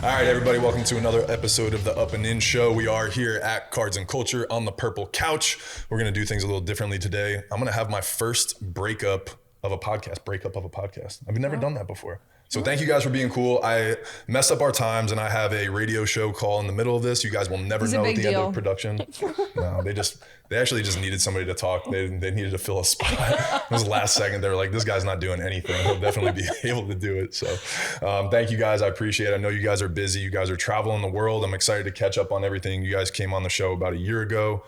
All right, everybody, welcome to another episode of the Up and In Show. We are here at Cards and Culture on the purple couch. We're going to do things a little differently today. I'm going to have my first breakup of a podcast. I've never done that before. So thank you guys for being cool. I messed up our times and I have a radio show call in the middle of this. You guys will never know at the end of production. No, they actually just needed somebody to talk. They needed to fill a spot. It was the last second. They were like, this guy's not doing anything. He'll definitely be able to do it. So thank you guys. I appreciate it. I know you guys are busy. You guys are traveling the world. I'm excited to catch up on everything. You guys came on the show about a year ago.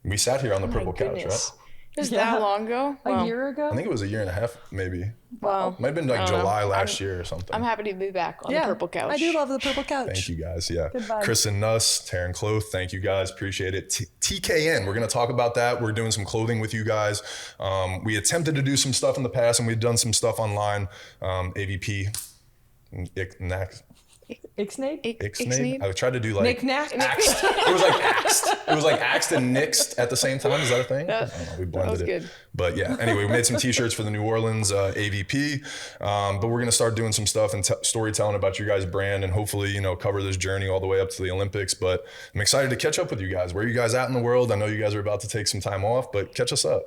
We sat here on the purple couch, right? It was that long ago? A year ago? I think it was a year and a half, maybe. Wow. Might have been like July last year or something. I'm happy to be back on the purple couch. I do love the purple couch. Thank you guys. Yeah. Goodbye. Kristen Nuss, Taryn Kloth. Thank you guys. Appreciate it. TKN. We're going to talk about that. We're doing some clothing with you guys. We attempted to do some stuff in the past and we've done some stuff online. AVP. Ixnay? I tried to do like Knick-knack? axed. It was like axed. It was like axed and nixed at the same time. Is that a thing? I don't know. We blended it. Good. But yeah, anyway, we made some t-shirts for the New Orleans AVP. But we're going to start doing some stuff and storytelling about your guys' brand and hopefully, cover this journey all the way up to the Olympics. But I'm excited to catch up with you guys. Where are you guys at in the world? I know you guys are about to take some time off, but catch us up.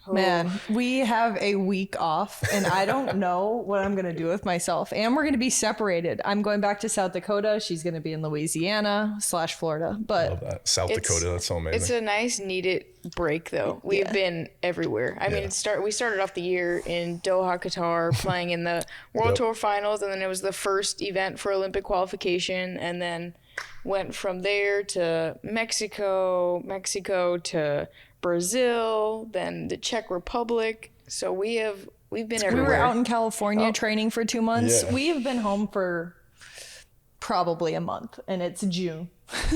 Man, we have a week off and I don't know what I'm going to do with myself. And we're going to be separated. I'm going back to South Dakota. She's going to be in Louisiana/Florida. But love that. South Dakota, that's so amazing. It's a nice needed break though. We've been everywhere. I mean, we started off the year in Doha, Qatar, playing in the World Tour Finals, and then it was the first event for Olympic qualification, and then went from there to Mexico to Brazil, then the Czech Republic. So we've been everywhere. We were out in California training for 2 months. Yeah. We have been home for probably a month and it's June.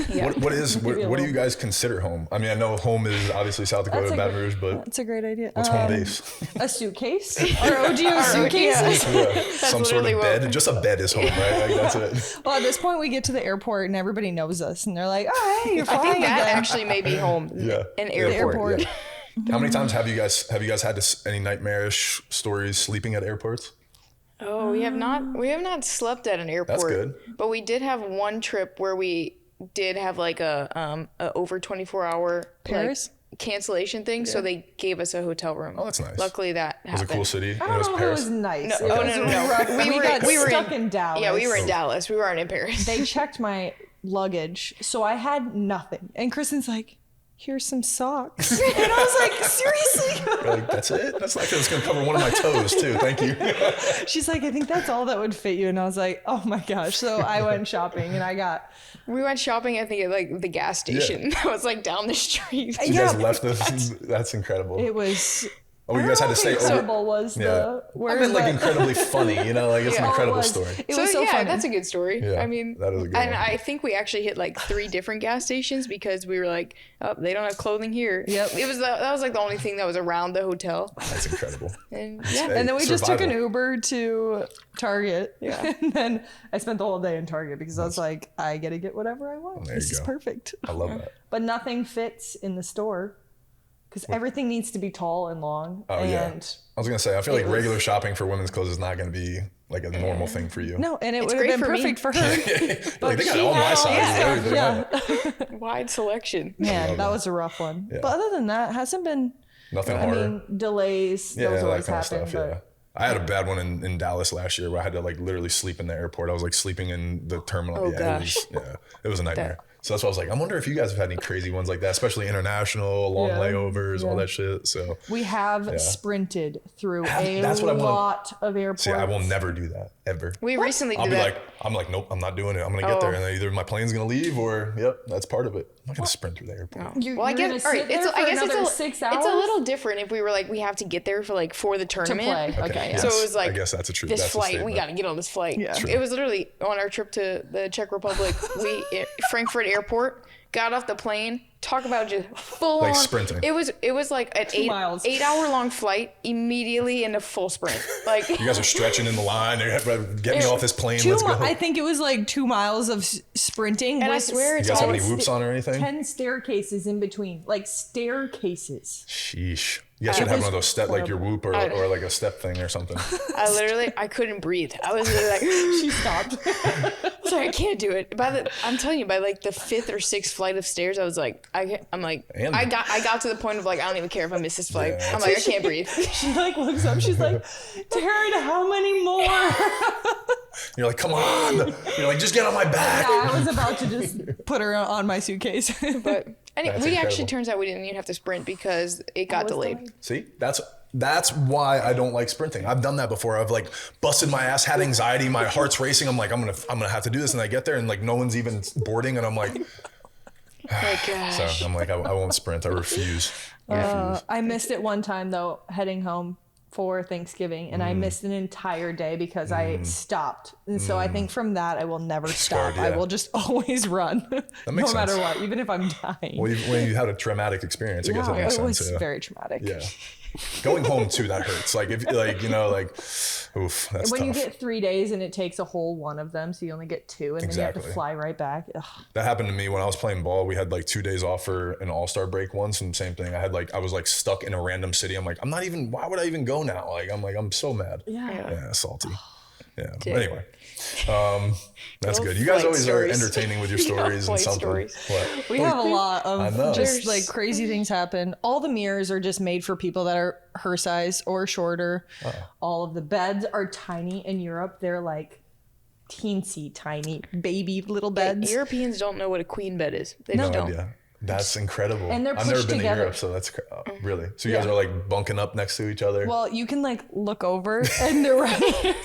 Yeah. What do you guys consider home? I mean, I know home is obviously South Dakota, Baton Rouge, but that's a great idea. What's home base? A suitcase? Our OGO suitcases? Yeah. Some sort of bed. Just a bed is home, right? Like, that's it. Well, at this point, we get to the airport and everybody knows us, and they're like, "Oh, hey, you're flying." I think that again. actually may be home. Yeah. An airport. Yeah. How many times have you guys had any nightmarish stories sleeping at airports? Oh, we have not slept at an airport. That's good. But we did have one trip where we did have like a over 24-hour Paris cancellation thing, so they gave us a hotel room. Oh, that's nice. Luckily that happened. Was it a cool city? I don't it was know Paris. if it was nice. No, No. We were stuck in Dallas. Yeah, we were in Dallas. We weren't in Paris. They checked my luggage, so I had nothing. And Kristen's like, "Here's some socks." And I was like, "Seriously?" You're like, that's it? That's like it's gonna cover one of my toes too. Thank you. She's like, "I think that's all that would fit you." And I was like, "Oh my gosh!" So I went shopping, and we went shopping, I think, at like the gas station that was like down the street. So you guys left that's incredible. It was. Oh, you guys had to stay over. Incredible was the word. I meant like incredibly funny, like it's an incredible story. It was so funny. That's a good story. Yeah, I mean, that is a good and one. I think we actually hit like 3 different gas stations because we were like, oh, they don't have clothing here. Yep. That was like the only thing that was around the hotel. That's incredible. And And then we just took an survival. Uber to Target. Yeah. And then I spent the whole day in Target because I was like, I get to get whatever I want. There you This is go. perfect. I love that. But nothing fits in the store because everything needs to be tall and long. Oh, and yeah. I was gonna say, I feel like regular shopping for women's clothes is not gonna be like a normal thing for you. No, and it It's would have great been for me. perfect for her. Like, they got she all my had sizes. yeah. Everything. Yeah. wide selection. Man, that was a rough one. Yeah. But other than that, hasn't been. Nothing I harder. mean, delays. Yeah, those that always kind of happen. stuff. But Yeah. I had a bad one in Dallas last year where I had to like literally sleep in the airport. I was like sleeping in the terminal. Oh, Gosh. It was a nightmare. So that's why I was like, I wonder if you guys have had any crazy ones like that, especially international, long layovers, all that shit. So we have sprinted through a that's what I want. lot of airports. See, I will never do that ever. We recently I'll did be that. like, nope, I'm not doing it. I'm gonna get there, and then either my plane's gonna leave, or that's part of it. I'm not gonna sprint through the airport. Well, I guess all right. I guess it's 6 hours. It's a little different if we were like we have to get there for the tournament. play. Okay, So it was like I guess that's a true. this that's a flight. We statement. got to get on this flight. Yeah. True. It was literally on our trip to the Czech Republic. Frankfurt Airport. Got off the plane. Talk about just full Like on sprinting. It was like an 2 miles. 8-hour long flight immediately into full sprint. Like You guys are stretching in the line. They're get me off this plane. Let's go. I think it was like 2 miles of sprinting. And I with swear You it's guys have all any whoops on or anything? 10 staircases in between, like staircases. Sheesh. You guys should have one of those step, like your whoop or like a step thing or something. I couldn't breathe. I was literally like, She stopped. sorry, I can't do it. I'm telling you, by like the 5th or 6th flight of stairs, I was like, I got to the point of like, I don't even care if I miss this flight. Yeah. I'm like, I can't breathe. She like looks up. She's like, Taryn, how many more? You're like, come on. You're like, just get on my back. Yeah, I was about to just put her on my suitcase. But anyway, That's we incredible. actually turns out we didn't even have to sprint because it got delayed. See, that's why I don't like sprinting. I've done that before. I've like busted my ass, had anxiety, my heart's racing. I'm like, I'm gonna have to do this, and I get there and like no one's even boarding, and I'm like, Oh gosh. so I'm like, I won't sprint. I refuse. I missed it one time though, heading home for Thanksgiving, and I missed an entire day because I stopped. And so I think from that I will never stop. Scarred, yeah. I will just always run, no makes matter sense. what, even if I'm dying. Well, when you had a traumatic experience, I guess that makes it was sense. Yeah. very traumatic. Yeah. Going home too, that hurts. Like if like, you know, like, oof, that's When tough. you get 3 days and it takes a whole one of them, so you only get 2, and then you have to Exactly. fly right back. Ugh. That happened to me when I was playing ball. We had like 2 days off for an all-star break once, and same thing. I was like stuck in a random city. I'm like, why would I even go now? I'm so mad. Yeah, salty. Yeah. But anyway. That's Little good. You guys flight always stories. are entertaining with your Yeah, stories and flight something. stories. What? We have a lot I know. of just There's- like crazy things happen. All the mirrors are just made for people that are her size or shorter. All of the beds are tiny in Europe. They're like teensy tiny baby little beds. Europeans don't know what a queen bed is. They No just don't. idea. That's incredible. And they're I've never pushed been together. to Europe, so that's really. So you guys are like bunking up next to each other. Well, you can like look over and they're right.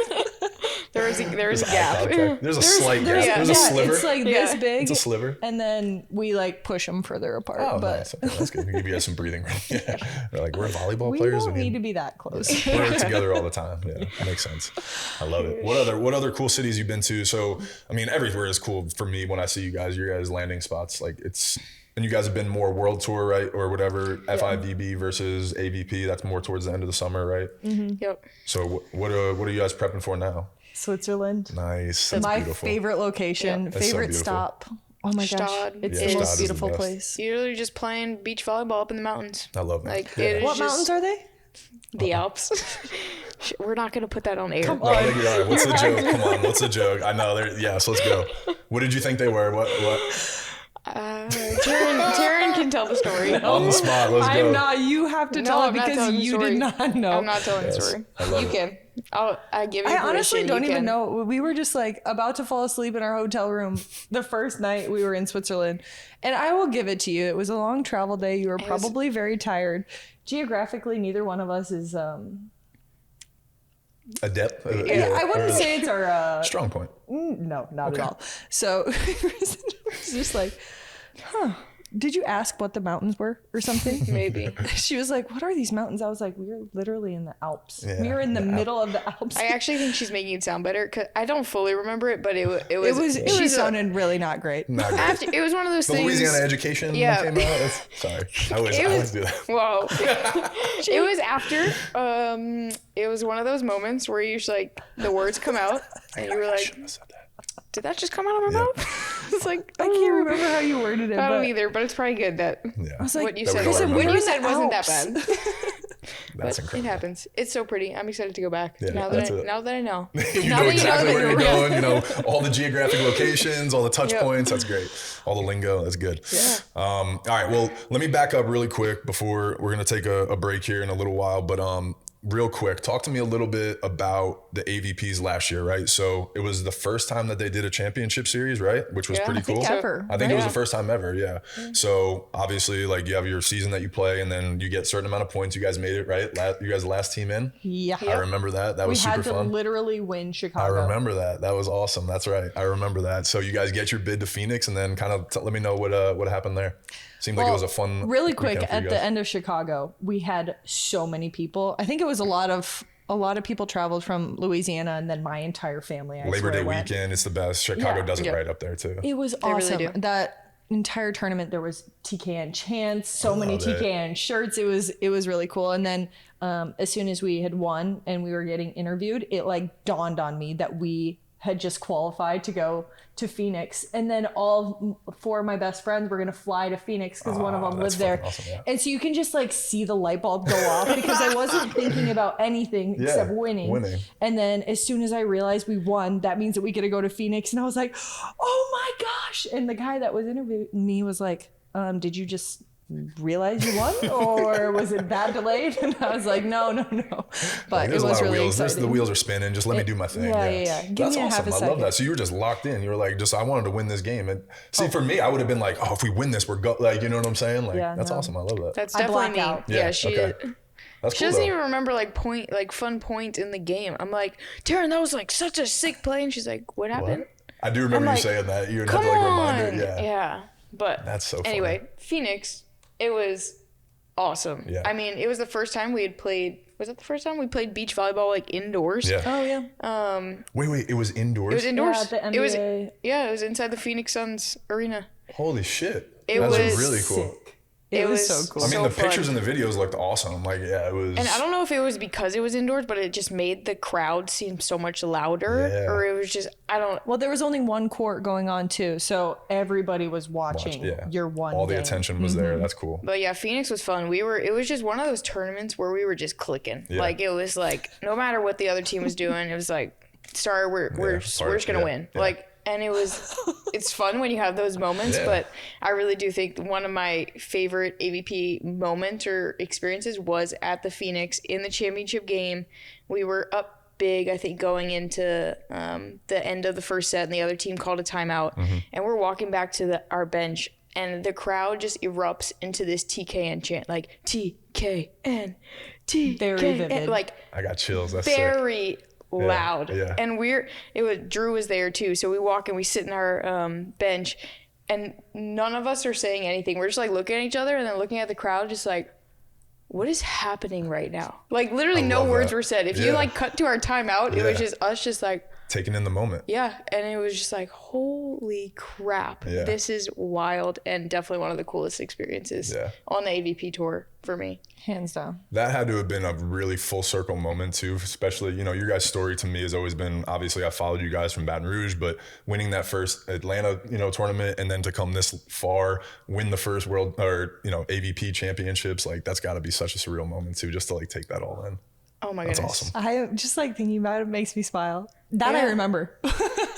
There is a Eye gap. contact. There's a slight gap. yeah. There's a sliver. It's like Yeah. this big. It's a sliver. And then we like push them further apart. Oh, but nice. Okay, that's good. We give you guys some breathing room. Yeah. They're like, we're volleyball we players. don't need to be that close. We're together all the time. Yeah, makes sense. I love it. What other cool cities you've been to? So, I mean, everywhere is cool for me when I see you guys. Your guys' landing spots, like it's. And you guys have been more world tour, right, or whatever, FIVB versus AVP. That's more towards the end of the summer, right? Yep. So, what are you guys prepping for now? Switzerland. Nice. That's My beautiful. favorite location, That's so favorite beautiful. stop. Oh my gosh. Stad. It's Yeah, the Stad most is the beautiful best. place. You're literally just playing beach volleyball up in the mountains. I love that. Like Yeah. it is What just mountains are they? the Alps. We're not gonna put that on air. No, I think you're all right. What's the joke? Come on, what's the joke? I know. Yeah, so let's go. What did you think they were? What? Taryn can tell the story. On the spot. Let's go. I'm not. You have to tell it I'm not because telling the you story. did not know. I'm not telling the story. I love You it. can. I give you. I honestly permission, don't you even can. know. We were just like about to fall asleep in our hotel room the first night we were in Switzerland. And I will give it to you. It was a long travel day. You were probably very tired. Geographically, neither one of us is Adept. I wouldn't say it's our strong point. no, not Okay. at all. So it was just like, did you ask what the mountains were or something? Maybe. She was like, what are these mountains? I was like, we're literally in the Alps. Yeah, we were in the the middle of the Alps. I actually think she's making it sound better because I don't fully remember it, but it was it was sounding really not great. Not great. after it was one of those The things. Louisiana education Yeah. came out. Sorry, I always do that. Whoa. It was after. It was one of those moments where you just like the words come out and you were I like, shouldn't have said that. did that just come out of my mouth? It's like I can't remember how you worded it. I don't but either, but it's probably good that Yeah, I was like, what you That we said. don't What remember. you said wasn't that Alps. bad. that's It incredible. happens. It's so pretty. I'm excited to go back. Yeah, now that's that it. now that I know. You Now know that exactly that where you're real. going. You know all the geographic locations, all the touch Yep. points. That's great. All the lingo. That's good. Yeah. All right. Well, let me back up really quick before we're gonna take a break here in a little while. But real quick, talk to me a little bit about the AVPs last year, right? So it was the first time that they did a championship series, right? Which was Yeah, pretty I think cool. so. Ever. I think it was Yeah. the first time ever, yeah. So obviously, like you have your season that you play, and then you get a certain amount of points. You guys made it, right? You guys the last team in. Yeah. I remember that. That We was super had to fun. literally win I Chicago. remember that. That was awesome. That's right. I remember that. So you guys get your bid to Phoenix, and then kind of let me know what happened there. Seemed like it was a fun. Really quick, weekend for you at the guys. end of Chicago, we had so many people. I think it was a lot of people traveled fromLouisiana, and then my entire family. I Labor swear Day went. weekend. It's the best. Chicago Yeah. does it Yeah. right up there too. It was really awesome. do. That entire tournament, there was TKN chants, so many love it. TKN shirts. It was really cool. And then as soon as we had won and we were getting interviewed, it like dawned on me that we had just qualified to go to Phoenix, and then all 4 of my best friends were gonna fly to Phoenix because one of them lived there. Awesome, yeah. And so you can just like see the light bulb go off because I wasn't thinking about anything except winning. And then as soon as I realized we won, that means that we get to go to Phoenix, and I was like, oh my gosh. And the guy that was interviewing me was like, did you just realize you won, or was it that delayed? And I was like, no. But it was really exciting. The wheels are spinning. Just let me do my thing. Yeah. That's awesome. I love that. So you were just locked in. You were like, I wanted to win this game. And see, for me, I would have been like, if we win this, we're like, you know what I'm saying? Like, that's awesome. I love that. That's definitely me. Out. Yeah, she. Okay. That's She cool, doesn't though. even remember fun point in the game. I'm like, Taryn, that was like such a sick play, and she's like, what happened? What? I do remember you saying that. You had to remind her. Yeah. But that's so funny. Anyway, Phoenix. It was awesome. Yeah. I mean, it was the first time we had played. Was it the first time we played beach volleyball like indoors? Yeah. Oh yeah. Wait. It was indoors. It was indoors. Yeah, the NBA. It was inside the Phoenix Suns arena. Holy shit. It That's was really cool. Sick. It was so cool. I mean, the fun. pictures and the videos looked awesome. Like, yeah, it was. And I don't know if it was because it was indoors, but it just made the crowd seem so much louder, or it was just Well, there was only one court going on too, so everybody was watching your one. All the game. attention was there. That's cool. But yeah, Phoenix was fun. It was just one of those tournaments where we were just clicking. Yeah. Like it was like no matter what the other team was doing, it was like, sorry, we're just gonna win. Yeah. Like, and it's fun when you have those moments. Yeah. But I really do think one of my favorite AVP moments or experiences was at the Phoenix in the championship game. We were up big, I think, going into the end of the first set, and the other team called a timeout, and we're walking back to our bench, and the crowd just erupts into this TKN chant, like TKN, TKN. Very vivid. Like I got chills. That's very loud. Yeah. And Drew was there too, so we walk and we sit in our bench, and none of us are saying anything. We're just like looking at each other and then looking at the crowd, just like, what is happening right now? Like literally no words were said. If you like cut to our timeout, it was just us just like taking in the moment. Yeah. And it was just like, holy crap. Yeah. This is wild, and definitely one of the coolest experiences on the AVP tour for me. Hands down. That had to have been a really full circle moment too, especially, your guys' story to me has always been, obviously I followed you guys from Baton Rouge, but winning that first Atlanta, tournament, and then to come this far, win the first world or, AVP championships, like that's gotta be such a surreal moment too, just to like take that all in. Oh my That's goodness. awesome. I just like thinking about it makes me smile. That I remember.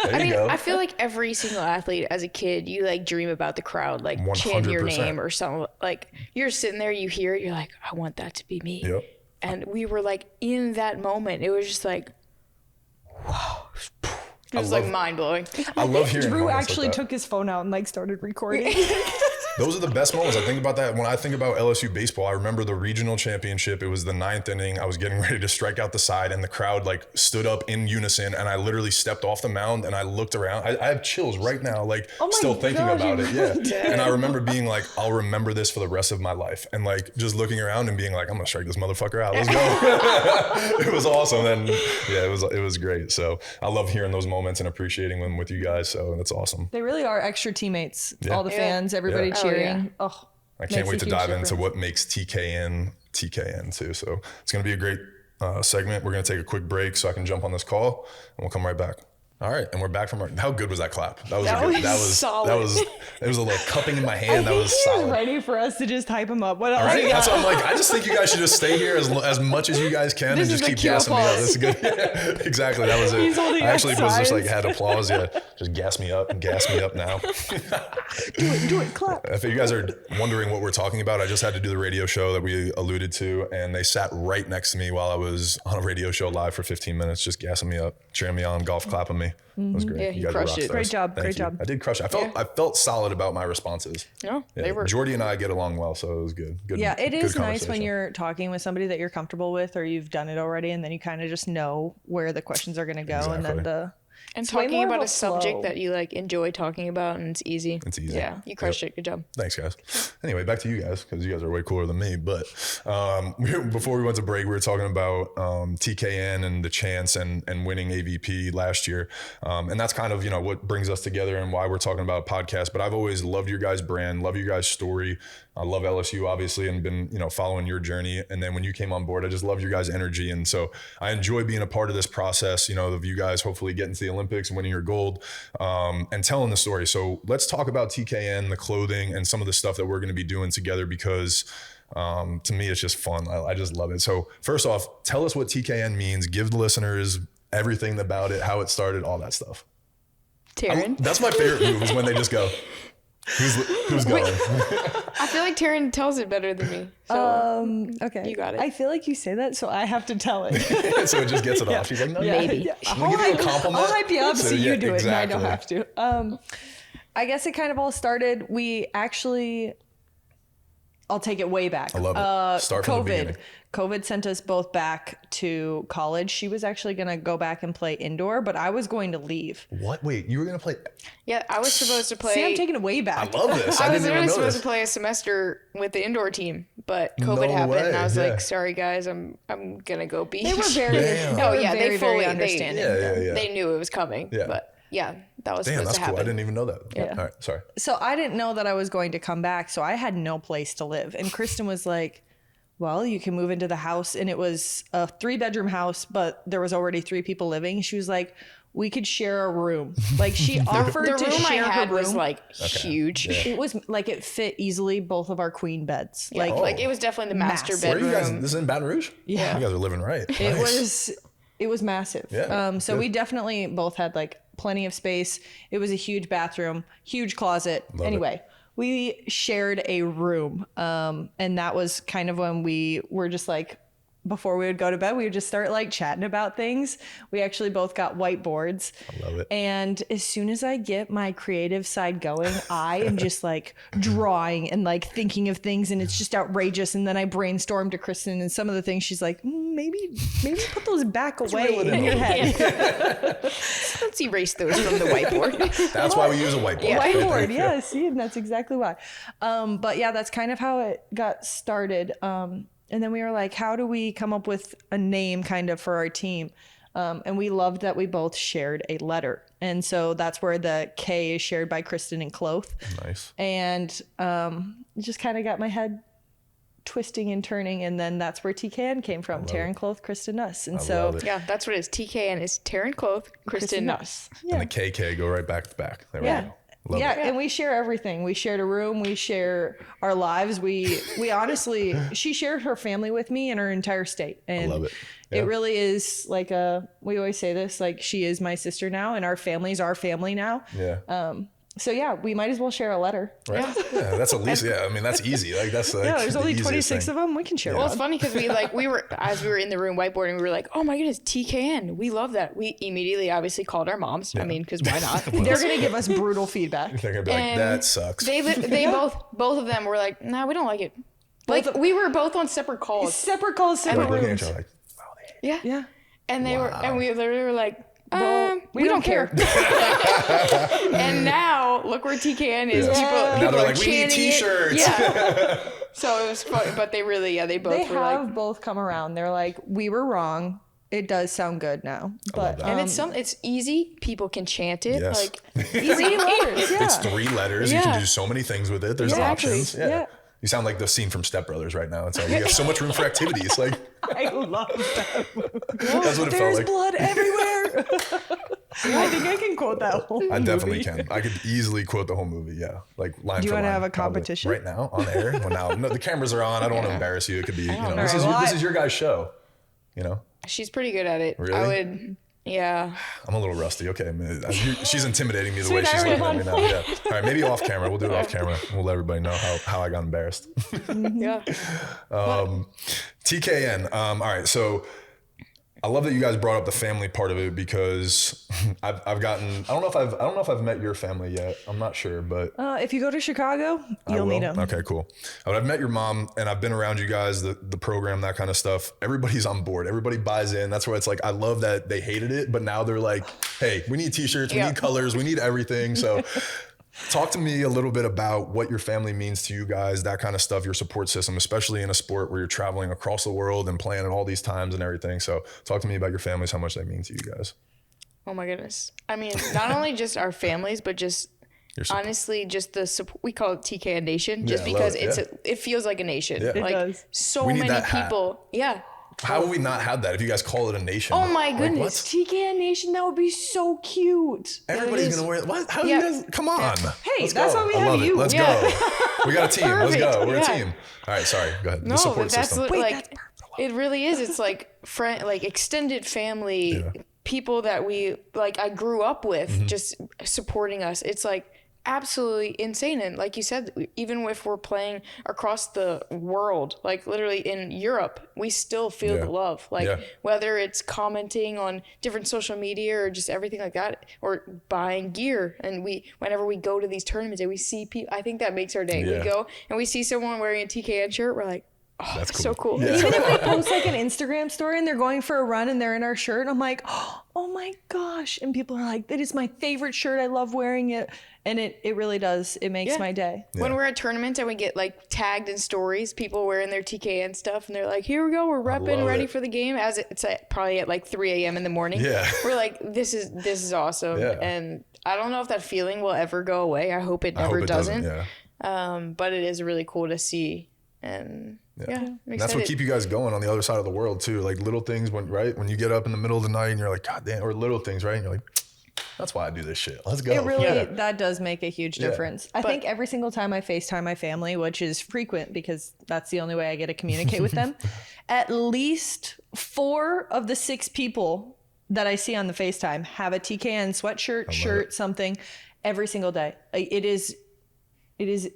There you go. I feel like every single athlete as a kid, you like dream about the crowd, like chant your 100%. name or something. Like you're sitting there, you hear it, you're like, I want that to be me. Yep. And we were like in that moment. It was just like, wow. It was like mind blowing. I love hearing Drew moments actually like that. took his phone out and like started recording. Those are the best moments. I think about that. When I think about LSU baseball, I remember the regional championship. It was the 9th inning. I was getting ready to strike out the side, and the crowd like stood up in unison, and I literally stepped off the mound and I looked around. I have chills right now, like still thinking about it. Yeah. And I remember being like, I'll remember this for the rest of my life. And like just looking around and being like, I'm gonna strike this motherfucker out. Let's go. It was awesome. And yeah, it was great. So I love hearing those moments and appreciating them with you guys. So that's awesome. They really are extra teammates. Yeah. All the fans, everybody cheering. Oh, I can't wait to makes a dive huge into difference. what makes TKN too. So it's going to be a great segment. We're going to take a quick break so I can jump on this call, and we'll come right back. All right, and we're back from how good was that clap? That was solid. It was a little cupping in my I hand. That think was he solid. was ready for us to just hype him up. What else? All right, you got? that's what I'm like. I just think you guys should just stay here as much as you guys can This and is just the keep cue gassing me up. applause. That's good. Yeah, exactly. That was it. He's holding I actually up was just signs. like had applause. Yeah, just gas me up and gas me up now. Do it, clap. If you guys are wondering what we're talking about, I just had to do the radio show that we alluded to, and they sat right next to me while I was on a radio show live for 15 minutes, just gassing me up, cheering me on, golf clapping me. It was great. Yeah, you you guys are crushed rock it. stars. Great job, Thank great you. job. I did crush it. I felt solid about my responses. No, Yeah. they were. Jordy and I get along well, so it was good. Yeah, it good is nice when conversation. you're talking with somebody that you're comfortable with, or you've done it already, and then you kind of just know where the questions are going to go, and then Exactly. And it's way talking more about of a subject flow. that you like enjoy talking about, and it's easy. It's easy. Yeah, you crushed it. Good job. Thanks, guys. Anyway, back to you guys, because you guys are way cooler than me. But before we went to break, we were talking about TKN and the chance and winning AVP last year. And that's kind of, what brings us together and why we're talking about a podcast. But I've always loved your guys' brand, love your guys' story. I love LSU, obviously, and been, following your journey. And then when you came on board, I just love your guys' energy. And so I enjoy being a part of this process, of you guys hopefully getting to the Olympics, winning your gold, and telling the story. So let's talk about TKN, the clothing, and some of the stuff that we're going to be doing together, because to me, it's just fun. I just love it. So first off, tell us what TKN means. Give the listeners everything about it, how it started, all that stuff. Taryn. That's my favorite move, is when they just go, who's going? I feel like Taryn tells it better than me. So Okay. you got it. I feel like you say that, so I have to tell it. So it just gets it off. She's like, no, Maybe. Yeah. I'll give you a compliment. I'll hype you up so you do it, and I exactly. don't have to. I guess it kind of all started. We actually, I'll take it way back. I love it. Start from the beginning. COVID sent us both back to college. She was actually going to go back and play indoor, but I was going to leave. What? Wait, you were going to play? Yeah, I was supposed to play. See, I'm taking it way back. I love this. I was didn't even literally know supposed this. to play a semester with the indoor team, but COVID No happened, way, and I was yeah. like, "Sorry guys, I'm gonna go beach." They were very, Damn. they Oh were yeah, very, they fully very understanding. Yeah. They knew it was coming. Yeah. But yeah, that was Damn, supposed that's to cool. happen. I didn't even know that. Yeah. All right, sorry. So I didn't know that I was going to come back, so I had no place to live. And Kristen was like, well, you can move into the house. And it was a 3-bedroom house, but there was already 3 people living. She was like, we could share a room. Like, she offered The to room I share had her room. was like huge. Yeah. It was like, it fit easily both of our queen beds. Yeah, Like, like it was definitely the master Massive. Where are bedroom. you guys? This is in Baton Rouge? Yeah. You guys are living right. it was massive. Yeah, So good. we definitely both had like plenty of space. It was a huge bathroom, huge closet. Anyway, we shared a room. And that was kind of when we were just like, before we would go to bed, we would just start like chatting about things. We actually both got whiteboards. I love it. And as soon as I get my creative side going, I am just like drawing and like thinking of things, and it's just outrageous. And then I brainstorm to Kristen, and some of the things she's like, maybe put those back away reel it in in your a head. Let's erase those from the whiteboard. That's why we use a whiteboard. Yeah. Whiteboard, yeah, see, and that's exactly why. But yeah, that's kind of how it got started. And then we were like, how do we come up with a name kind of for our team? And we loved that we both shared a letter. And so that's where the K is shared by Kristen and Kloth. Nice. And it just kind of got my head twisting and turning. And then that's where TKN came from. Taryn Kloth, Kristen Nuss. And so, love it. Yeah, that's what it is. TKN is Taryn Kloth, Kristen Nuss. And the KK go right back to back. There we Yeah. go. Love Yeah, it. and we share everything. We shared a room. We share our lives. We honestly, she shared her family with me in her entire state, and love it. Yeah. it really is like we always say this, like, she is my sister now, and our family's our family now. Yeah. So yeah, we might as well share a letter. Right. Yeah, that's at least. Yeah, I mean that's easy. Like that's like Yeah, there's the only easiest 26 thing. of them. We can share Well, one. it's funny because we were as we were in the room whiteboarding, we were like, oh my goodness, TKN. We love that. We immediately obviously called our moms. I mean, because why not? They're gonna give us brutal feedback. They're gonna be like, And that sucks. They both of them were like, nah, we don't like it. Like we were both on separate calls. Separate calls, separate Like looking at rooms. each other like, wow, they Yeah. Yeah. And they were, and we literally were like, Well, we don't care. And now look where TKN is. Yeah. People, Now people they're are like, we need chanting it. t-shirts. Yeah. So it was fun, but they really, they both They were like, have both come around. They're like, we were wrong. It does sound good now, but and it's easy. People can chant it. Yes. Like easy letters. Yeah. It's 3 letters. You Yeah. can do so many things with it. There's Exactly. options. Yeah. Yeah. You sound like the scene from Step Brothers right now. It's like we have so much room for activities. Like I love that. that's what it felt There's like. blood everywhere. I think I can quote that whole movie. I definitely can. I could easily quote the whole movie. Yeah, like line Do you for wanna line, have a probably. competition? right now on air? Well, now no, the cameras are on. I don't want to embarrass you. It could be, know. this is All right, this well, is your guys' show. You know, she's pretty good at it. Really? I would, yeah. I'm a little rusty. Okay, man. She's intimidating me the way Sweet, she's I looking at already me now. Yeah. All right, maybe off camera. We'll do it off camera. We'll let everybody know how I got embarrassed. Yeah. TKN. All right, so I love that you guys brought up the family part of it because I've gotten. I don't know if I've met your family yet. I'm not sure, but If you go to Chicago, I you'll will. meet him. Okay, cool. But I've met your mom and I've been around you guys, the program, that kind of stuff. Everybody's on board. Everybody buys in. That's why it's like, I love that they hated it, but now they're like, hey, we need t-shirts, we Yeah. need colors, we need everything. So talk to me a little bit about what your family means to you guys, that kind of stuff, your support system, especially in a sport where you're traveling across the world and playing at all these times and everything. So talk to me about your families, how much they mean to you guys. Oh my goodness. I mean, not only just our families, but just Your support. honestly, just the support. We call it TKN Nation just Yeah, I love because it, it feels like a nation. Yeah. It Like does. so We need many that hat. people. Yeah. How have we not had that if you guys call it a nation? Oh my Like, goodness. TKN Nation, that would be so cute. Everybody's going to wear it. What? How you guys? Come on. Hey, Let's that's go. why we I have love you. It. Let's Yeah. go. We got a team. Let's go. Perfect. We're a Yeah. team. All right. Sorry. Go ahead. The No, support but that's system. like it really is. It's like like extended family, people that we like. I grew up with just supporting us. It's like absolutely insane. And like you said, even if we're playing across the world, like literally in Europe, we still feel the love. Like whether it's commenting on different social media or just everything like that, or buying gear. And whenever we go to these tournaments and we see people, I think that makes our day. We go and we see someone wearing a TKN shirt, we're like, oh, that's cool. So cool. Yeah. Even if they post like an Instagram story and they're going for a run and they're in our shirt, I'm like, oh my gosh. And people are like, that is my favorite shirt. I love wearing it. And it really does. It makes my day. When we're at tournaments and we get like tagged in stories, people wearing their TKN stuff and they're like, here we go, we're repping, ready for the game. As it's probably at like 3 a.m. in the morning. Yeah. We're like, this is awesome. Yeah. And I don't know if that feeling will ever go away. I hope it never doesn't. But it is really cool to see. And and that's what keep you guys going on the other side of the world too. Like little things when you get up in the middle of the night and you're like, God damn, or little things, right? And you're like, that's why I do this shit. Let's go. It really, that does make a huge difference. I think every single time I FaceTime my family, which is frequent because that's the only way I get to communicate with them, at least 4 of the 6 people that I see on the FaceTime have a TKN sweatshirt, shirt, something every single day. It is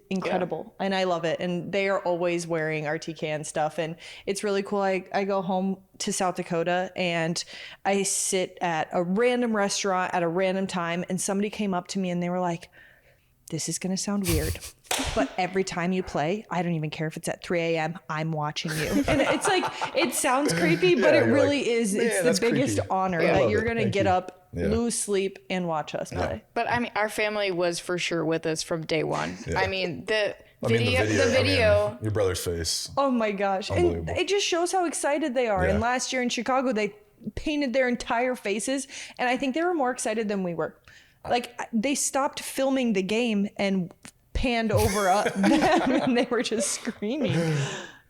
incredible and I love it. And they are always wearing our TKN stuff. And it's really cool. I go home to South Dakota and I sit at a random restaurant at a random time and somebody came up to me and they were like, this is going to sound weird, but every time you play, I don't even care if it's at 3 a.m. I'm watching you. And it's like, it sounds creepy, but it really like, is. It's the biggest honor that you're going to get up, lose sleep, and watch us play. But I mean, our family was for sure with us from day one. I mean, the video. I mean, your brother's face. Oh my gosh. And it just shows how excited they are. And last year in Chicago, they painted their entire faces. And I think they were more excited than we were. Like they stopped filming the game and panned over them and they were just screaming.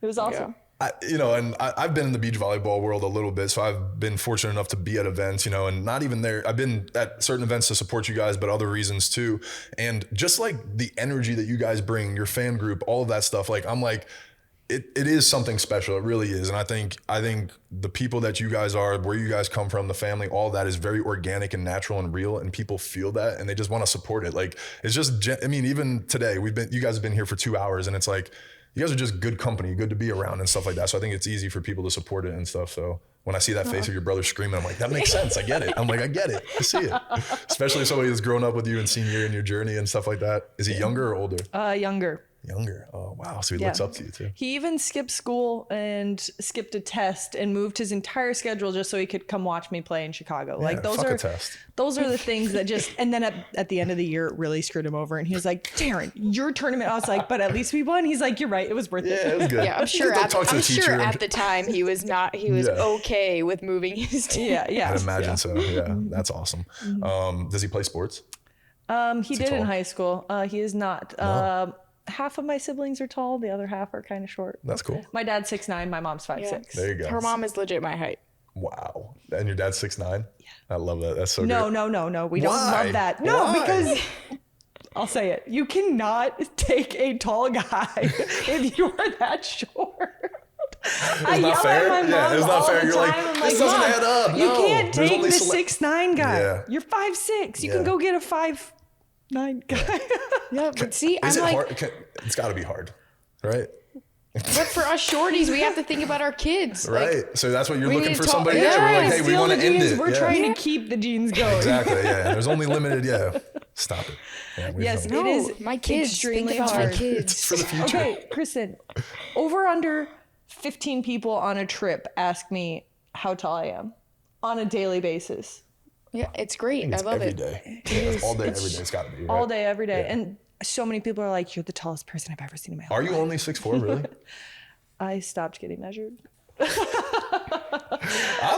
It was awesome. I've been in the beach volleyball world a little bit, so I've been fortunate enough to be at events, and not even there. I've been at certain events to support you guys, but other reasons too. And just like the energy that you guys bring, your fan group, all of that stuff, like I'm like, it is something special. It really is. And I think the people that you guys are, where you guys come from, the family, all that is very organic and natural and real. And people feel that and they just want to support it. Like it's just, I mean, even today you guys have been here for 2 hours and it's like, you guys are just good company, good to be around and stuff like that. So I think it's easy for people to support it and stuff. So when I see that face of your brother screaming, I'm like, that makes sense. I get it. I'm like, I get it. I see it. Especially somebody that's grown up with you and seen you in your journey and stuff like that. Is he younger or older? Younger. Oh, wow. So he looks up to you too. He even skipped school and skipped a test and moved his entire schedule just so he could come watch me play in Chicago. Yeah, like those are the things that just, and then at the end of the year, it really screwed him over. And he was like, Taryn, your tournament. I was like, but at least we won. He's like, you're right. It was worth it. Yeah, it was good. Yeah, I'm sure at the time he was okay with moving his team. Yeah. I imagine so. Yeah. That's awesome. Does he play sports? He did in high school. He is not. No. Half of my siblings are tall. The other half are kind of short. That's cool. My dad's 6'9". My mom's 5'6". There you go. Her mom is legit my height. Wow. And your dad's 6'9"? Yeah. I love that. That's so No. We don't love that. No, Why? Because I'll say it. You cannot take a tall guy if you are that short. I yell fair. at my mom it's not all fair. the You're time. like, I'm this doesn't add up. You No. can't There's take only the 6'9" guy. Yeah. You're 5'6". You can go get a 5'9" guy. Yeah, but see, Is I'm it like, hard? It's got to be hard, right? but for us shorties, we have to think about our kids. Right. Like, so that's what you're we looking need for to somebody. talk- Yeah, we're like, hey, we Steal want the to end genes. it. We're trying to keep the genes going. Exactly. Yeah. And there's only limited. Yeah. Stop it. Yeah, Yes, know. it is my kids. extremely Think about hard. my kids. It's for the future. Okay, Kristen, over under 15 people on a trip ask me how tall I am on a daily basis. Yeah, it's great. I It's love every it. day. Yeah, it's all day, every day. It's got to be. Right? All day, every day. Yeah. And so many people are like, you're the tallest person I've ever seen in my whole Are life. you only 6'4", really? I stopped getting measured. I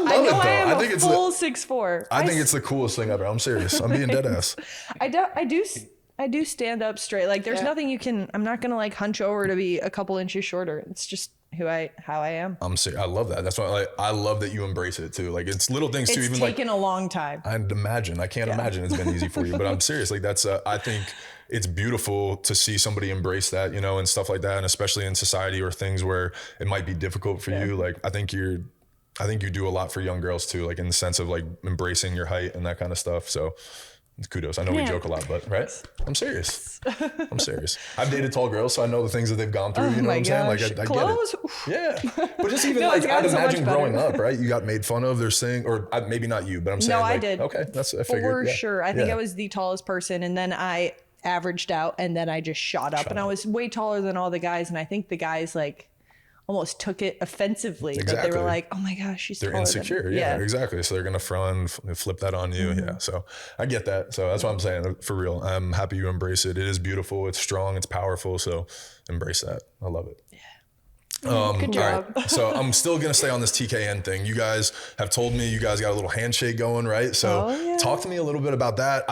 love I know it though. I am I think a it's full 6'4". I think it's the coolest thing ever. I'm serious. I'm being dead ass. I do stand up straight. Like there's nothing you can, I'm not going to like hunch over to be a couple inches shorter. how I am. I'm serious. I love that. That's why I love that you embrace it too. Like it's little things too. It's even taken a long time. I'd imagine. I can't imagine it's been easy for you, but I'm serious. Like that's, I think it's beautiful to see somebody embrace that, you know, and stuff like that. And especially in society or things where it might be difficult for you. Like I think you do a lot for young girls too, like in the sense of like embracing your height and that kind of stuff. So kudos. I know we joke a lot, but right? I'm serious. I'm serious. I've dated tall girls, so I know the things that they've gone through. You know what I'm saying? Like I get it. Yeah. But just even like I'd imagine growing up, right? You got made fun of. They're saying, or maybe not you, but I'm saying. No, I did. Okay, that's I figured. For sure. I think I was the tallest person, and then I averaged out, and then I just shot up, and I was way taller than all the guys, and I think the guys like almost took it offensively, but they were like, oh my gosh, she's taller. They're insecure. Yeah, exactly. So they're going to flip that on you. Yeah. So I get that. So that's what I'm saying, for real. I'm happy you embrace it. It is beautiful. It's strong. It's powerful. So embrace that. I love it. Yeah. Good job. All right. So I'm still going to stay on this TKN thing. You guys have told me you guys got a little handshake going, right? So talk to me a little bit about that.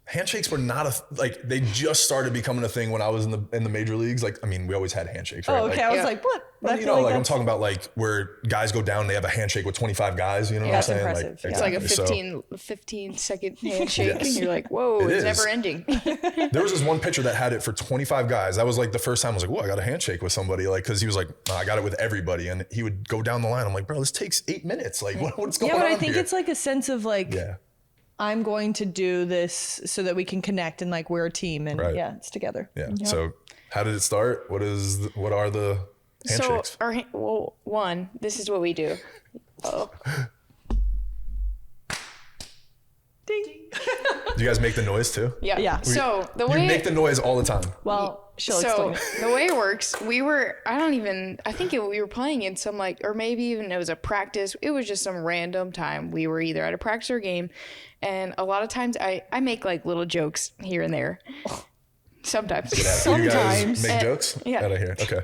Handshakes were not they just started becoming a thing when I was in the major leagues. Like, I mean, we always had handshakes, right? Oh, okay. I was like, what? Well, you know, like I'm talking about like where guys go down, they have a handshake with 25 guys, you know what I'm saying? Impressive. Like, it's like a 15-second handshake and you're like, whoa, it's never ending. There was this one pitcher that had it for 25 guys. That was like the first time I was like, whoa, I got a handshake with somebody. Like, cause he was like, oh, I got it with everybody. And he would go down the line. I'm like, bro, this takes 8 minutes. Like what's going on? Yeah, but I here? think it's like a sense of like, I'm going to do this so that we can connect and like we're a team and it's together. Yeah. Yep. So how did it start? What are the handshakes? So this is what we do. Oh. Ding. Do you guys make the noise too? Yeah. Yeah. So the way you make the noise all the time. Well, so the way it works, we were playing in some or maybe even it was a practice. It was just some random time. We were either at a practice or game. And a lot of times I make like little jokes here and there. Sometimes. You guys make jokes? Yeah. Out of here. Okay.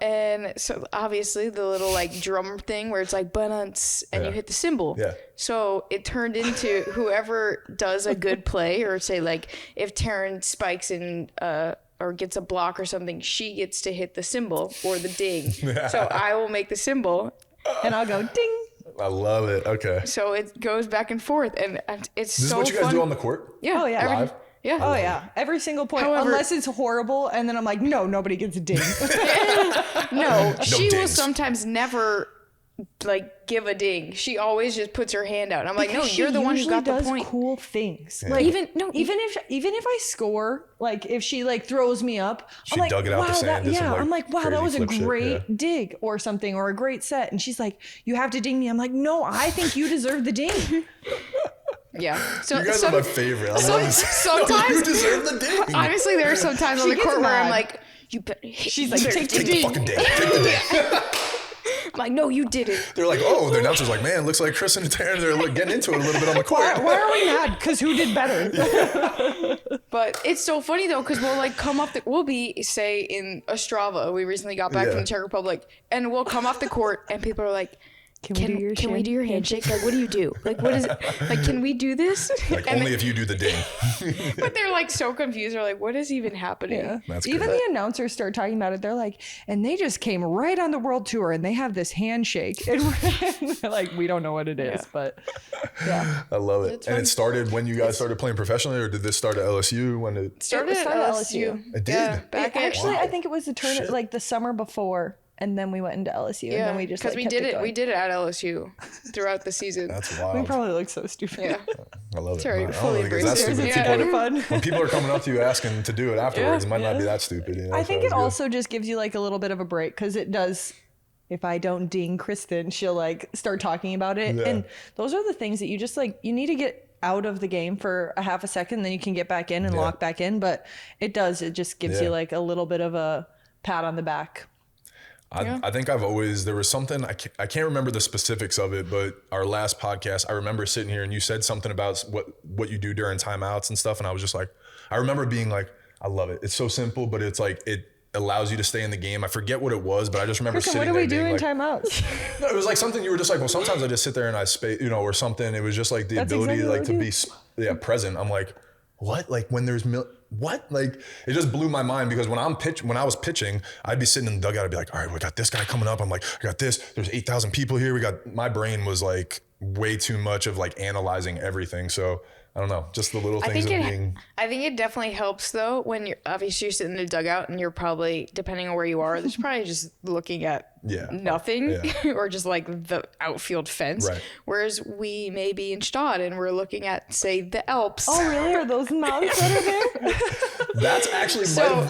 And so obviously the little like drum thing where it's like bunts and you hit the cymbal. Yeah. So it turned into whoever does a good play, or say like if Taryn spikes in or gets a block or something, she gets to hit the cymbal or the ding. So I will make the cymbal and I'll go ding. I love it. Okay. So it goes back and forth, and it's this so is what you guys do on the court? Yeah. Oh yeah. Live? Yeah. Oh yeah. Every single point. However, unless it's horrible, and then I'm like, no, nobody gets a ding. No, she will dings. sometimes never like give a ding. She always just puts her hand out. And I'm like, no, you're the one who got the point. Cool things. Yeah. Like even if I score, like if she like throws me up, I'm like, dug it out the sand. I'm like, wow, that was a great shit, dig or something, or a great set. And she's like, you have to ding me. I'm like, no, I think you deserve the ding. Yeah. So you guys are my favorite. I love this. Sometimes you deserve the ding. Honestly, there are some times on the court where I'm like, you better hit. She's like, take the fucking ding. Take the ding. I'm like, no, you did it. They're like, oh, the announcer's like, man, looks like Kristen and Taryn, they're getting into it a little bit on the court. Why are we mad? Because who did better? But it's so funny though, because we'll like come off we'll be, say, in Ostrava. We recently got back from the Czech Republic, and we'll come off the court, and people are like, Can we do your handshake? Like, what do you do? Like, what is it? Like, can we do this? Like, only if you do the ding. But they're like so confused. They're like, what is even happening? Yeah. That's even great. the announcers start talking about it. They're like, and they just came right on the world tour and they have this handshake. And we're like, we don't know what it is, but yeah. I love it. And it started when you guys started playing professionally, or did this start at LSU? When it started at LSU. It did? Yeah, Actually, I think it was the turn like the summer before. And then we went into LSU, and then we just because like, we did it. We did it at LSU throughout the season. That's wild. We probably look so stupid. Yeah, I love it. Sorry, I don't fully think it's that embrace stupid. it. Fun. When people are coming up to you asking to do it afterwards, it might not be that stupid. You know? I think So it it's good. also just gives you like a little bit of a break, because it does. If I don't ding Kristen, she'll like start talking about it, and those are the things that you just like. You need to get out of the game for a half a second, then you can get back in and lock back in. But it just gives you like a little bit of a pat on the back. I think there was something, I can't remember the specifics of it, but our last podcast, I remember sitting here and you said something about what you do during timeouts and stuff. And I was just like, I remember being like, I love it. It's so simple, but it's like, it allows you to stay in the game. I forget what it was, but I just remember Kristen, sitting what do there we do in being like, timeouts? no, it was like something you were just like, well, sometimes I just sit there and I space, or something. It was just like the That's ability exactly like to be present. I'm like, what? Like when there's what? Like, it just blew my mind because when I was pitching, I'd be sitting in the dugout. I'd be like, all right, we got this guy coming up. I'm like, I got this. There's 8,000 people here. My brain was like way too much of like analyzing everything. So I don't know, just the little things of being. I think it definitely helps though when you're sitting in the dugout and you're probably, depending on where you are, there's probably just looking at nothing or just like the outfield fence. Right. Whereas we may be in Stad and we're looking at, say, the Alps. Oh, really? Are those mountains that are there? That's actually,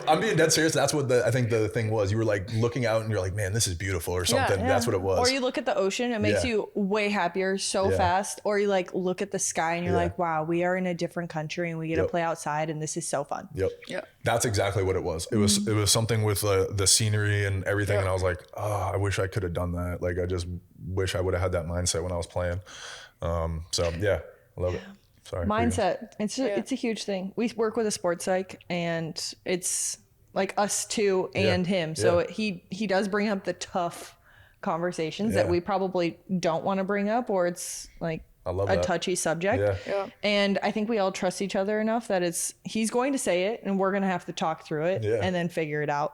I'm being dead serious. That's what I think the thing was. You were like looking out and you're like, man, this is beautiful or something. That's what it was. Or you look at the ocean, it makes you way happier so fast. Or you like look at the sky and you're like, wow, we are in a different country and we get to play outside and this is so fun. Yep. That's exactly what it was. It was something with the scenery and everything. And I was like, oh, I wish I could have done that. Like, I just wish I would have had that mindset when I was playing. So yeah, I love it. Sorry. Mindset. It's a huge thing. We work with a sports psych and it's like us two and him. So he does bring up the tough conversations that we probably don't want to bring up, or it's like a touchy subject. And I think we all trust each other enough that he's going to say it and we're going to have to talk through it and then figure it out.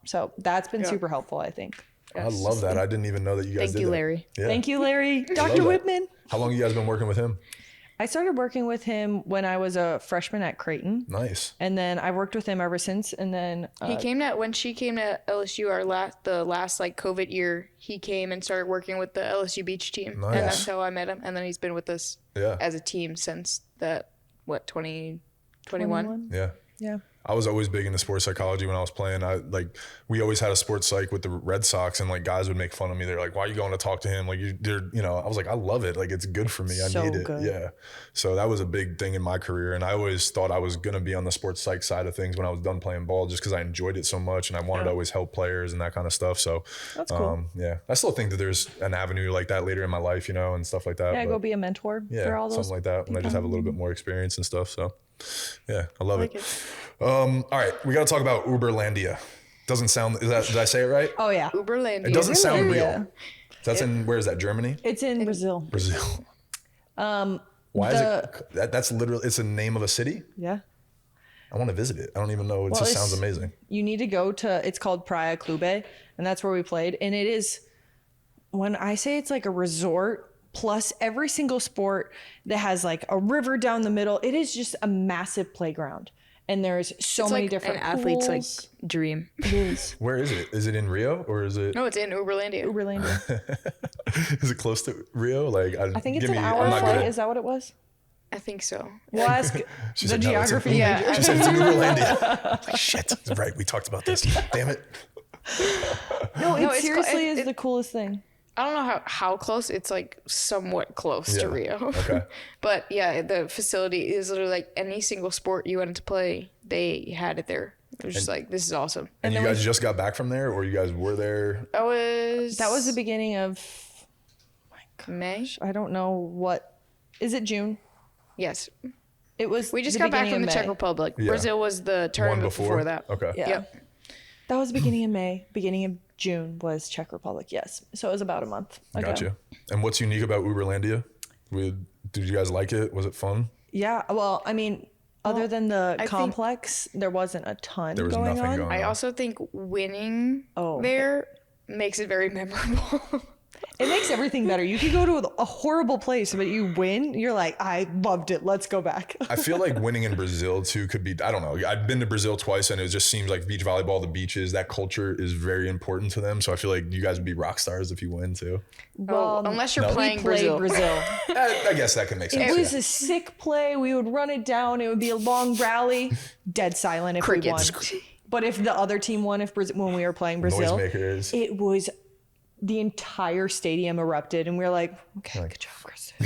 So that's been super helpful, I think. I love that. I didn't even know that you guys did that. Thank you, Larry. Yeah. Thank you, Larry. Dr. Whitman. How long have you guys been working with him? I started working with him when I was a freshman at Creighton. Nice. And then I worked with him ever since. And then when she came to LSU, the last like COVID year, he came and started working with the LSU beach team. Nice. And that's how I met him. And then he's been with us as a team since 2021? Yeah. Yeah. I was always big into sports psychology when I was playing. We always had a sports psych with the Red Sox, and like guys would make fun of me. They're like, "Why are you going to talk to him?" Like, I was like, "I love it. Like, it's good for me. I need it." Good. Yeah. So that was a big thing in my career, and I always thought I was gonna be on the sports psych side of things when I was done playing ball, just because I enjoyed it so much, and I wanted to always help players and that kind of stuff. So that's cool. Yeah, I still think that there's an avenue like that later in my life, and stuff like that. Yeah, go be a mentor for all those. Something like that when I just have a little bit more experience and stuff. So. Yeah, I love it. All right, we got to talk about Uberlandia. Doesn't sound. Did I say it right? Oh yeah, Uberlandia. It doesn't sound real. That's where is that? Germany? It's in Brazil. Brazil. Why is it? That's literally. It's a name of a city. Yeah. I want to visit it. I don't even know. It just sounds amazing. You need to go to. It's called Praia Clube, and that's where we played. And it is. When I say it's like a resort. Plus every single sport that has like a river down the middle, it is just a massive playground. And there's so many different an athlete's like dream. It is. Where is it? Is it in Rio or is it? No, it's in Uberlandia. Is it close to Rio? Like I think it's an hour flight. Is that what it was? I think so. We'll ask the geography major. She said it's in Uberlandia. Like, shit. Right. We talked about this. Damn it. No, it seriously is the coolest thing. I don't know how close. It's like somewhat close to Rio. Okay. But yeah, the facility is literally like any single sport you wanted to play, they had it there. It was just like, this is awesome. And you guys just got back from there, or you guys were there? That was the beginning of May. I don't know what. Is it June? Yes. It was. We just got back from the Czech Republic. Yeah. Brazil was the tournament before that. Okay. Yeah. Yep. That was beginning of May. Beginning of June was Czech Republic. Yes. So it was about a month ago. Gotcha. And what's unique about Uberlandia? Did you guys like it? Was it fun? Yeah. Well, I mean, other than the complex, there wasn't a ton going on. I also think winning there makes it very memorable. It makes everything better. You could go to a horrible place, but you win. You're like, I loved it. Let's go back. I feel like winning in Brazil too could be, I don't know. I've been to Brazil twice and it just seems like beach volleyball, the beaches, that culture is very important to them. So I feel like you guys would be rock stars if you win too. Well, unless you're playing Brazil. I guess that can make sense. It was a sick play. We would run it down. It would be a long rally. Dead silent if we won. But if the other team won, when we were playing Brazil, noisemakers. It was the entire stadium erupted, and we were like, okay, good job, Kristen.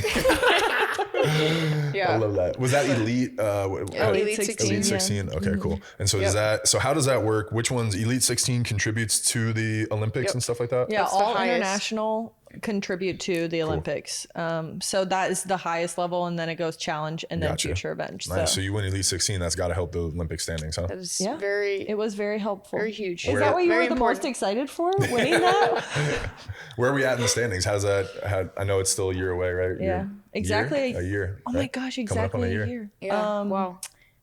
I love that. Was that elite? Elite 16. Elite 16. Yeah. Okay, cool. And so so how does that work? Which ones? Elite 16 contributes to the Olympics and stuff like that? Yeah, all international contribute to the Olympics. So that is the highest level, and then it goes challenge and then future events. Nice. So you win Elite 16. That's got to help the Olympic standings, huh? That is it was very helpful. Very huge. Is that what you were the most excited for, winning that? Where are we at in the standings? How's that? I know it's still a year away, right? Yeah, exactly. A year. Oh my gosh, exactly a year. Yeah. Wow.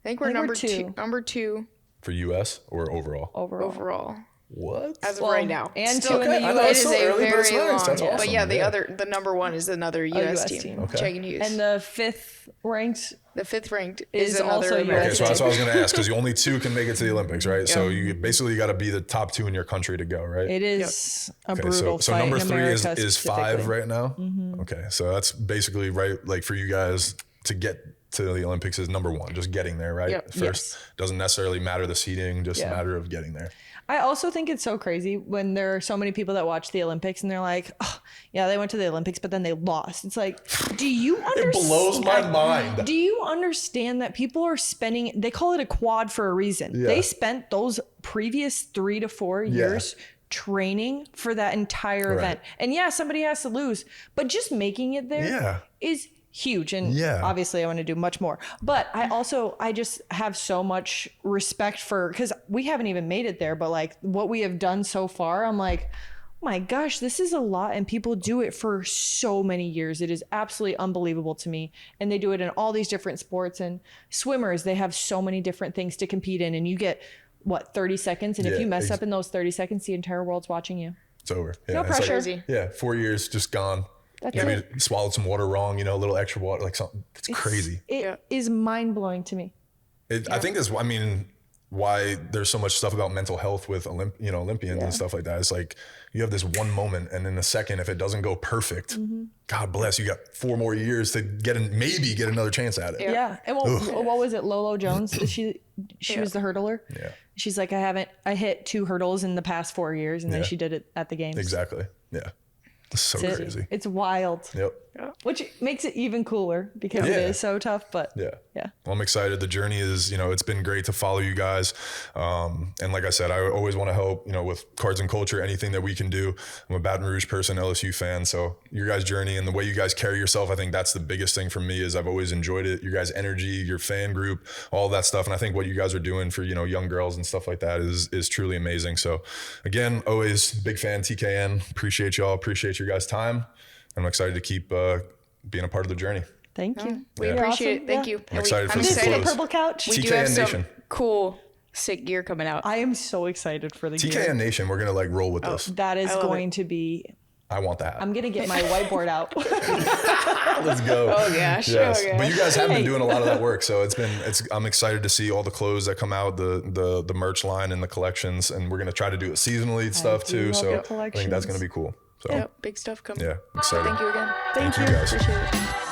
think we're number two. Number 2 for US or overall. Overall. What? As of right now. And still, 2 in the I know, US. it's so early, but it's nice. That's awesome. But yeah, the number 1 is another US team. Okay. Checking Hughes. And the 5th ranked is another also American. Okay, so that's what I was going to ask, because only 2 can make it to the Olympics, right? So you basically got to be the top 2 in your country to go, right? It is a brutal so fight number in 3 America is 5 right now. Okay, so that's basically right. Like for you guys to get to the Olympics is number 1, just getting there, right? Yep. First, doesn't necessarily matter the seeding, just a matter of getting there. I also think it's so crazy when there are so many people that watch the Olympics and they're like, oh, yeah, they went to the Olympics, but then they lost. It's like, do you understand? It blows my mind. Do you understand that people are spending, they call it a quad for a reason. Yeah. They spent those previous 3 to 4 years training for that entire event. And yeah, somebody has to lose, but just making it there is huge. And obviously I want to do much more, but I just have so much respect for, because we haven't even made it there, but like what we have done so far, I'm like, oh my gosh, this is a lot. And people do it for so many years. It is absolutely unbelievable to me. And they do it in all these different sports, and swimmers, they have so many different things to compete in, and you get 30 seconds. And if you mess up in those 30 seconds, the entire world's watching you. It's over. No pressure. Like, 4 years just gone. Maybe swallowed some water wrong, a little extra water, like something. It's crazy. It is mind blowing to me. I think that's, why there's so much stuff about mental health with Olympians and stuff like that. It's like you have this one moment, and in a second, if it doesn't go perfect, God bless, you got 4 more years to maybe get another chance at it. Yeah. And what was it? Lolo Jones? She was the hurdler. Yeah. She's like, I hit 2 hurdles in the past 4 years, and then she did it at the games. Exactly. Yeah. It's so crazy. It's wild. Yep. Which makes it even cooler because it is so tough. But yeah. Well, I'm excited. The journey is, it's been great to follow you guys. And like I said, I always want to help, with Cards and Culture, anything that we can do. I'm a Baton Rouge person, LSU fan. So your guys' journey and the way you guys carry yourself, I think that's the biggest thing for me. Is I've always enjoyed it. Your guys' energy, your fan group, all that stuff. And I think what you guys are doing for, young girls and stuff like that is truly amazing. So again, always big fan, TKN. Appreciate y'all. Appreciate your guys' time. I'm excited to keep being a part of the journey. Thank you. We appreciate it. Thank you. I'm excited for this some is clothes. a purple couch. We do have some cool, sick gear coming out. I am so excited for the gear. TKN Nation, we're gonna roll with this. That is going to be. I want that. I'm gonna get my whiteboard out. Let's go. Oh gosh. Yes. Oh, gosh. But you guys have been doing a lot of that work, so I'm excited to see all the clothes that come out, the merch line and the collections, and we're gonna try to do it seasonally stuff too. So I think that's gonna be cool. So big stuff coming. Yeah, excited. Thank you again. Thank you guys. Appreciate it.